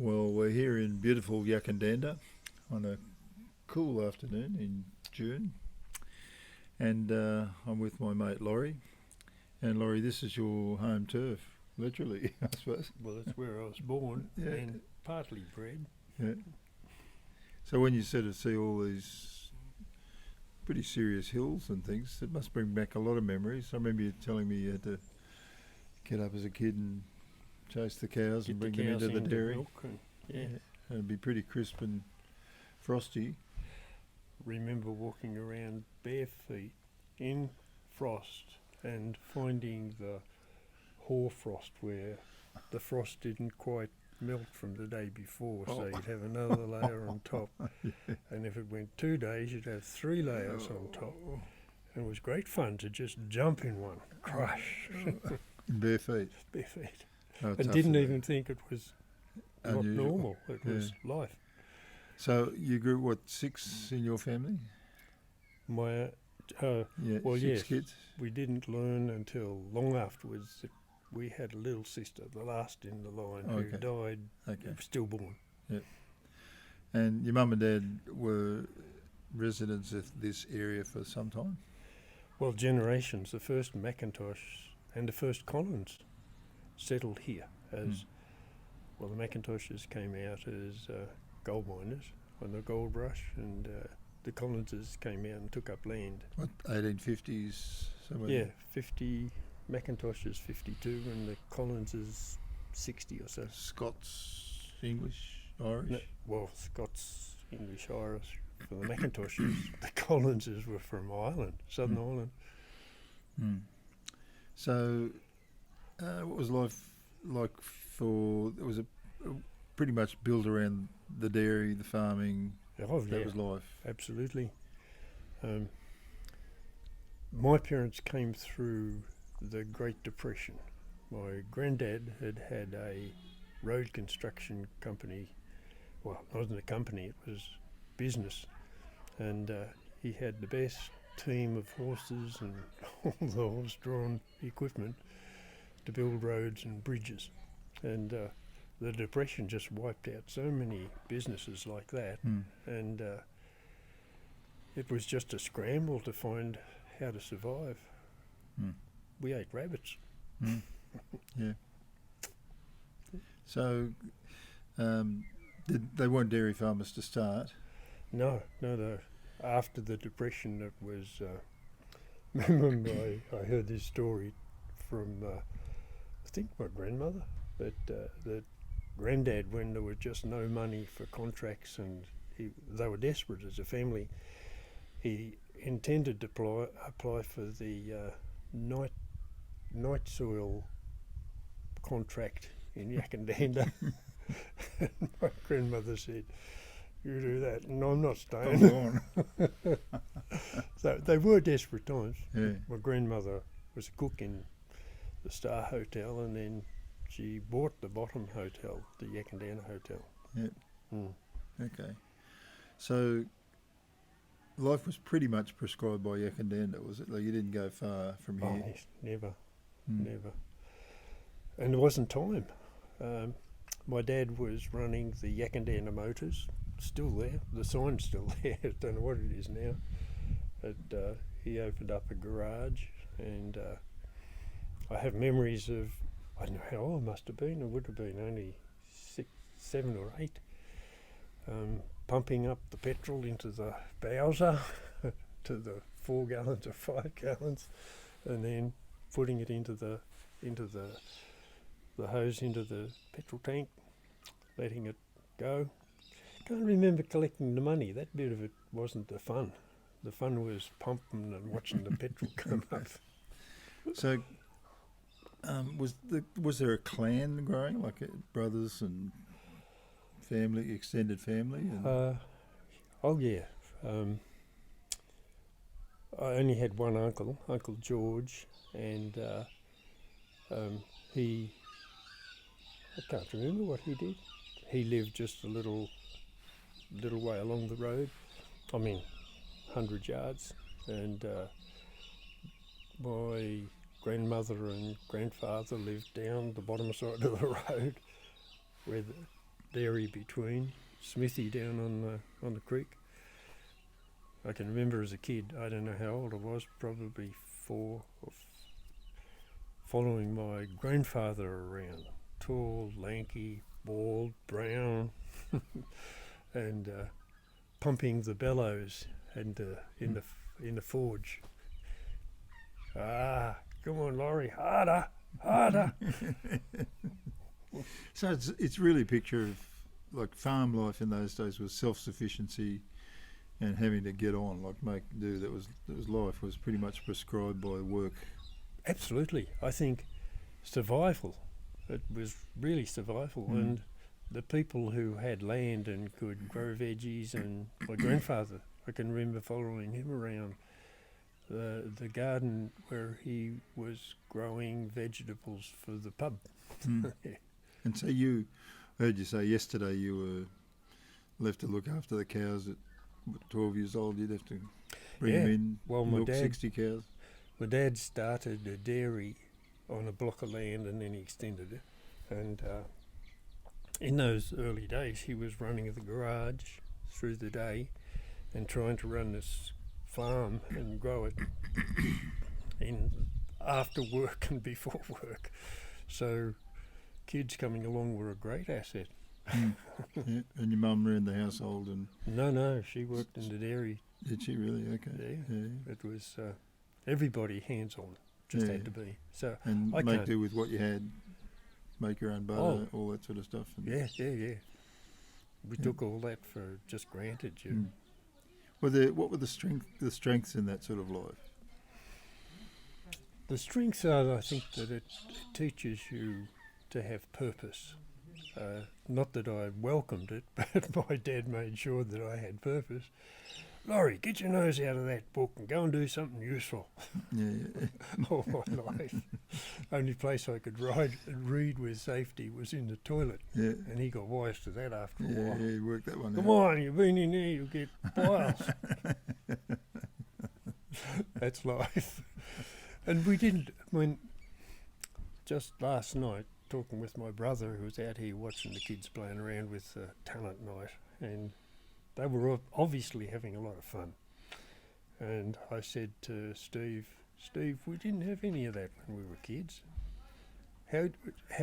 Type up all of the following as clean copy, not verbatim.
Well, we're here in beautiful Yackandandah on a cool afternoon in June, and I'm with my mate Laurie. And Laurie, this is your home turf, literally, I suppose. Well, that's where I was born Yeah. and partly bred. Yeah. So when you sort of see all these pretty serious hills and things, it must bring back a lot of memories. I remember you telling me you had to get up as a kid and chase the cows and bring them into the dairy. Milk and, yeah. And it'd be pretty crisp and frosty. Remember walking around bare feet in frost and finding the hoarfrost where the frost didn't quite melt from the day before, so you'd have another layer on top. Yeah. And if it went 2 days, you'd have 3 layers on top. And it was great fun to just jump in one, crush, Bare feet. bare feet. Oh, And tough didn't to do. even think it was not Unusual. normal. It was life. So you grew, what, 6 in your family? My, Yeah, Well, 6 yes. kids. we didn't learn until long afterwards that we had a little sister, the last in the line, who Okay. died Okay. stillborn. And your mum and dad were residents of this area for some time? Well, generations. The first McIntosh and the first Collins settled here as, well, the McIntoshes came out as gold miners on the gold rush, and the Collinses came out and took up land. What, 1850s? Somewhere? Yeah, 50, McIntoshes 52, and the Collinses 60 or so. Scots, English, Irish? No, well, Scots, English, Irish for the McIntoshes. The Collinses were from Ireland, Southern Ireland. Mm. So, what was life like for? It was a pretty much built around the dairy, the farming. Oh, That yeah, was life. absolutely. My parents came through the Great Depression. My granddad had had a road construction company. Well, it wasn't a company, it was business. And he had the best team of horses and all the horse-drawn equipment to build roads and bridges. And the Depression just wiped out so many businesses like that. And it was just a scramble to find how to survive. We ate rabbits. Yeah. So, they weren't dairy farmers to start. No. After the Depression, it was. Remember, I heard this story from, I think, my grandmother, that Granddad, when there was just no money for contracts and they were desperate as a family, he intended to apply for the night soil contract in Yackandandah. And my grandmother said, "You do that," and I'm not staying. Come on. So they were desperate times. Yeah. My grandmother was a cook in the Star Hotel, and then she bought the bottom hotel, the Yakandandah Hotel. Okay. So, life was pretty much prescribed by Yakandandah, was it? Like you didn't go far from Oh, here. yes, never. And there wasn't time. My dad was running the Yakandandah Motors, still there. The sign's still there. I don't know what it is now. But he opened up a garage, and I have memories of, I don't know how old I must have been. I would have been only 6, 7 or 8. Pumping up the petrol into the Bowser to the 4 gallons or 5 gallons, and then putting it into the hose into the petrol tank, letting it go. Can't remember collecting the money. That bit of it wasn't the fun. The fun was pumping and watching the petrol come up. So, was there a clan growing, like brothers and family, extended family? And Oh yeah. I only had one uncle, Uncle George, and he, I can't remember what he did. He lived just a little way along the road. I mean, 100 yards. And my grandmother and grandfather lived down the bottom side of the road, where dairy between, Smithy down on the creek. I can remember as a kid, I don't know how old I was, probably 4, following my grandfather around, tall, lanky, bald, brown, and pumping the bellows and in the forge. Come on, Laurie, harder, harder. So it's really a picture of like farm life in those days was self-sufficiency and having to get on, like make do. That was life was pretty much prescribed by work. Absolutely. I think survival. It was really survival. And the people who had land and could grow veggies, and my grandfather, I can remember following him around the garden where he was growing vegetables for the pub. Yeah. And so I heard you say yesterday you were left to look after the cows at 12 years old. You'd have to bring them in, well, milk 60 cows. My dad started a dairy on a block of land and then he extended it. And in those early days, he was running the garage through the day and trying to run this farm and grow it in after work and before work. So kids coming along were a great asset. Yeah. And your mum ran the household and... No, she worked in the dairy. Did she really? Okay. Yeah. It was everybody hands-on, just had to be. So and I make do with what you had, make your own butter, all that sort of stuff. And yeah. We took all that for just granted. What were the strengths in that sort of life? The strengths are, I think, that it teaches you to have purpose. Not that I welcomed it, but my dad made sure that I had purpose. Laurie, get your nose out of that book and go and do something useful. Yeah. All my life. Only place I could read with safety was in the toilet. Yeah. And he got wise to that after a while. Yeah, he worked that one out. Come on, you've been in there, you'll get piles. That's life. And we didn't, just last night, talking with my brother who was out here watching the kids playing around with talent night, and they were obviously having a lot of fun. And I said to Steve, we didn't have any of that when we were kids. How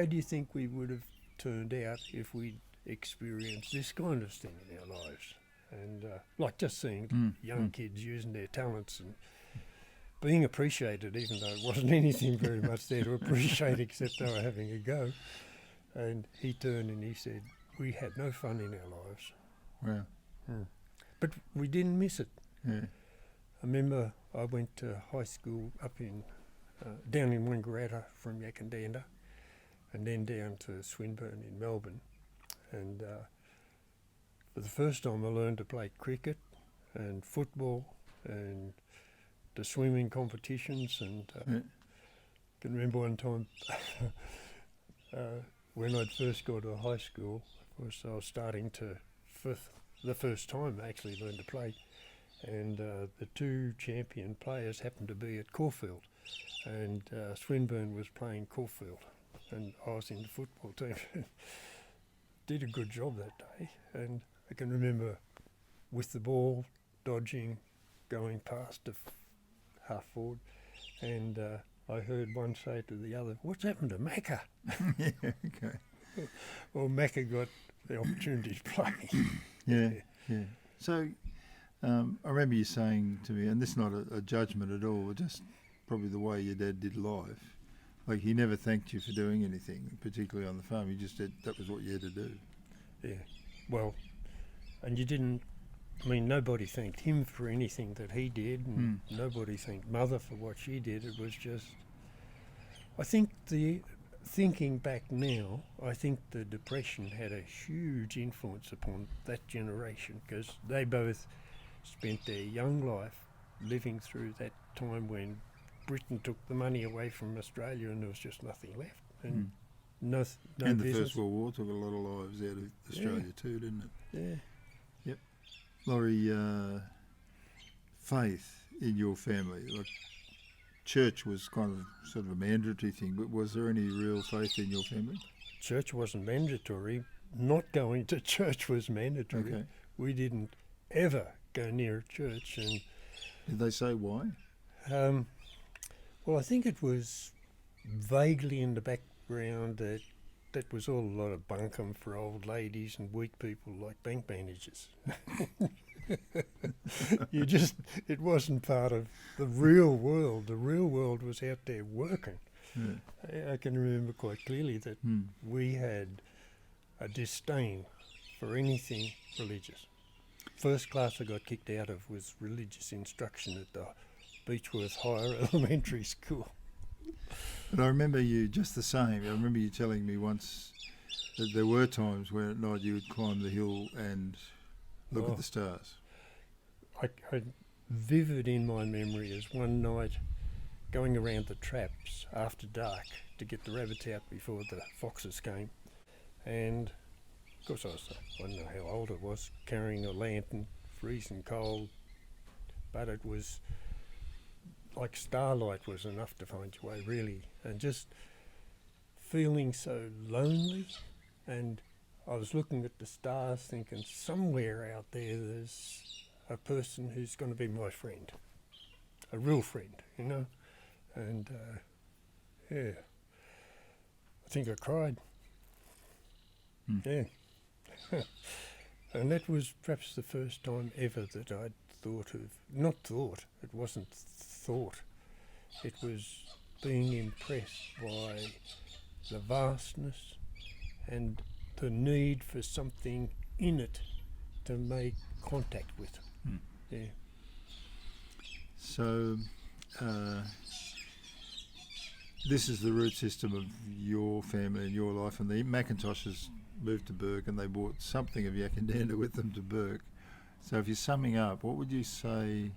do you think we would have turned out if we'd experienced this kind of thing in our lives? And like just seeing young kids using their talents and being appreciated, even though it wasn't anything very much there to appreciate except they were having a go. And he turned and he said, we had no fun in our lives. Wow. But we didn't miss it. Yeah. I remember I went to high school up in down in Wangaratta from Yackandandah, and then down to Swinburne in Melbourne. And for the first time I learned to play cricket and football and the swimming competitions. And I can remember one time when I'd first got to high school, I was starting to, for the first time, actually learn to play. And the two champion players happened to be at Caulfield. And Swinburne was playing Caulfield. And I was in the football team. Did a good job that day. And I can remember with the ball, dodging, going past the half forward. And I heard one say to the other, what's happened to Macca? Yeah, okay. Well, Macca got the opportunity to play. Yeah. So I remember you saying to me, and this is not a judgment at all, but just probably the way your dad did life. Like he never thanked you for doing anything, particularly on the farm. He just said that was what you had to do. Yeah. Well, and you didn't, nobody thanked him for anything that he did, and nobody thanked Mother for what she did. It was just, I think thinking back now, I think the Depression had a huge influence upon that generation, because they both spent their young life living through that time when Britain took the money away from Australia and there was just nothing left. And no and the business. First World War took a lot of lives out of Australia too, didn't it? Yeah. Yep. Laurie, faith in your family, like church was kind of sort of a mandatory thing, but was there any real faith in your family? Church wasn't mandatory. not going to church was mandatory. Okay. We didn't ever go near a church, and Did they say why? well, I think it was vaguely in the background that was all a lot of bunkum for old ladies and weak people like bank managers. It wasn't part of the real world. The real world was out there working. Yeah. I can remember quite clearly that we had a disdain for anything religious. First class I got kicked out of was religious instruction at the Beechworth Higher Elementary School. But I remember you just the same. I remember you telling me once that there were times where at night you would climb the hill and look at the stars. I vivid in my memory is one night going around the traps after dark to get the rabbits out before the foxes came. And of course I don't know how old I was, carrying a lantern, freezing cold, but it was like starlight was enough to find your way, really, and just feeling so lonely. And I was looking at the stars thinking somewhere out there's a person who's going to be my friend, a real friend, you know. And yeah, I think I cried. Yeah. And that was perhaps the first time ever that I'd it wasn't thought, it was being impressed by the vastness and the need for something in it to make contact with. Yeah. So this is the root system of your family and your life, and the McIntoshes moved to Bourke and they brought something of Yackandandah with them to Bourke. So if you're summing up, what would you say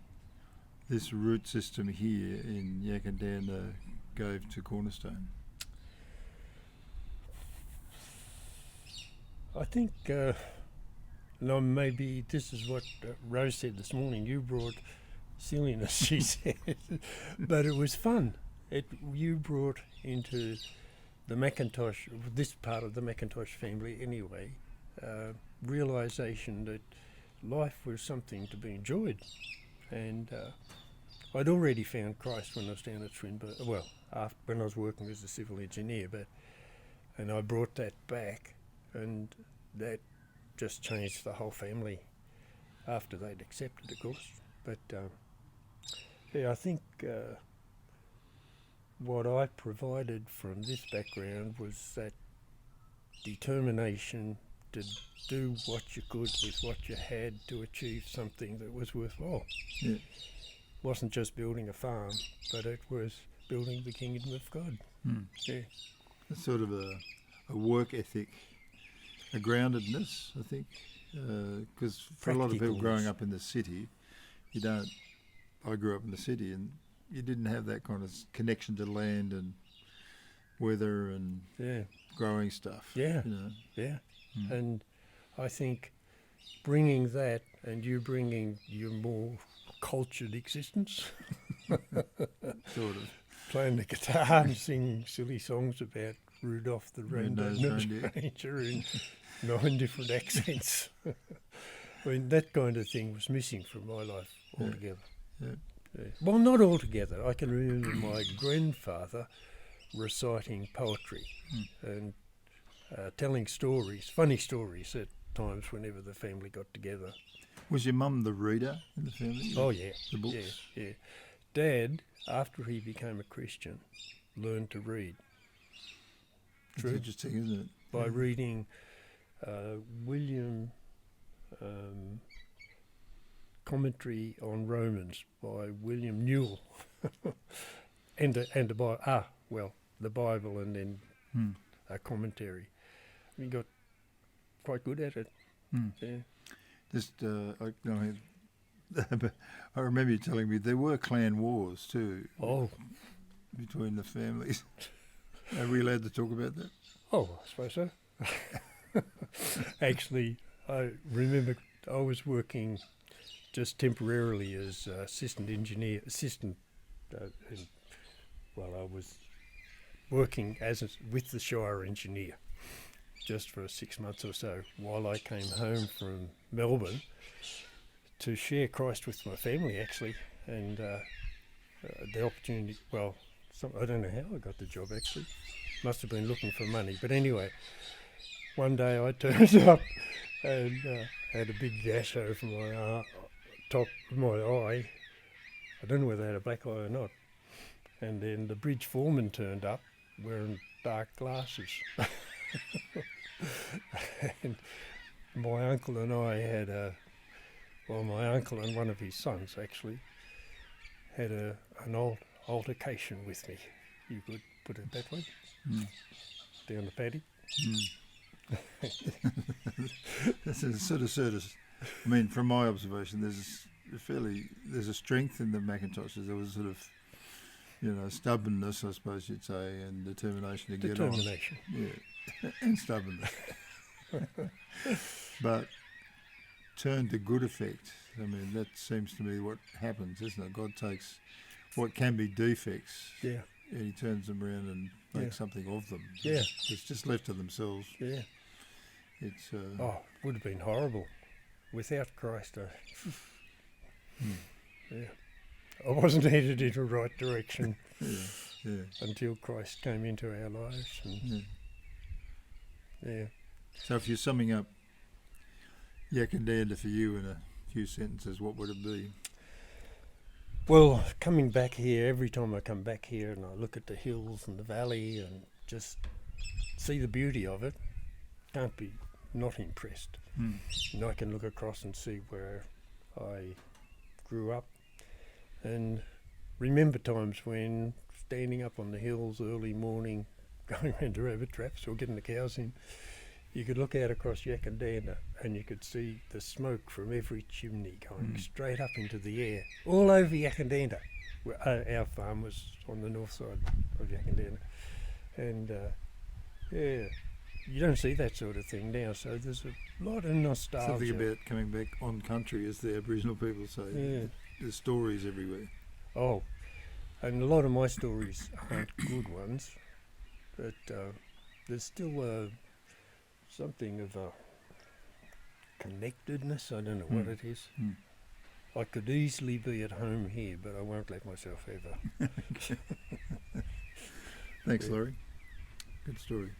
this root system here in Yakandandah gave to Cornerstone? I think, no, maybe this is what Rose said this morning. You brought silliness, she said, but it was fun. You brought into the McIntosh, this part of the McIntosh family anyway, realisation that life was something to be enjoyed. And I'd already found Christ when I was down at Swinburne, when I was working as a civil engineer, and I brought that back, and that just changed the whole family after they'd accepted, of course. But yeah, I think what I provided from this background was that determination to do what you could with what you had to achieve something that was worthwhile. Yeah. It wasn't just building a farm, but it was building the kingdom of God. Yeah. It's sort of a work ethic, a groundedness, I think, because for a lot of people growing up in the city, I grew up in the city and you didn't have that kind of connection to land and weather and growing stuff. Yeah, you know. Yeah. And I think bringing that and you bringing your more cultured existence, sort of playing the guitar and singing silly songs about Rudolph the Red-Nosed Reindeer in 9 different accents. I mean, that kind of thing was missing from my life altogether. Yeah. Yeah. Well, not altogether. I can remember my grandfather reciting poetry and telling stories, funny stories at times whenever the family got together. Was your mum the reader in the family? Oh, yeah. The books? Yeah. Dad, after he became a Christian, learned to read. It's interesting, isn't it? By reading William Commentary on Romans by William Newell, and the Bible, and then a commentary. He got quite good at it. Yeah. Just, I remember you telling me there were clan wars too. Oh, between the families. Are we allowed to talk about that? Oh, I suppose so. Actually, I remember I was working just temporarily as assistant engineer, I was working with the Shire engineer, just for 6 months or so while I came home from Melbourne to share Christ with my family, actually. And the opportunity, well, I don't know how I got the job, actually. Must have been looking for money. But anyway, one day I turned up and had a big gash over my top of my eye. I don't know whether I had a black eye or not. And then the bridge foreman turned up wearing dark glasses. And my uncle and I had my uncle and one of his sons actually had an altercation with me. You could put it that way. Down the paddy. This is sort of. I mean, from my observation, there's a strength in the McIntoshes. There was sort of, stubbornness, I suppose you'd say, and determination to get on. Determination. Yeah, and stubbornness. But turned to good effect. I mean, that seems to me what happens, isn't it? God takes what can be defects, Yeah. and he turns them around and makes something of them. Yeah. It's just left to themselves. Yeah. It's it would have been horrible without Christ. Yeah, I wasn't headed in the right direction until Christ came into our lives. And, So if you're summing up Yackandandah for you in a few sentences, what would it be? Well, coming back here, every time I come back here and I look at the hills and the valley and just see the beauty of it, can't be not impressed. And I can look across and see where I grew up and remember times when standing up on the hills early morning, going around to rabbit traps or getting the cows in, you could look out across Yackandandah and you could see the smoke from every chimney going straight up into the air, all over Yackandandah. Our farm was on the north side of Yackandandah. And you don't see that sort of thing now, so there's a lot of nostalgia. Something about coming back on country, as the Aboriginal people say. Yeah. There's stories everywhere. Oh, and a lot of my stories aren't good ones, but there's still something of a connectedness. I don't know what it is. I could easily be at home here, but I won't let myself ever. Thanks, Laurie. Good story.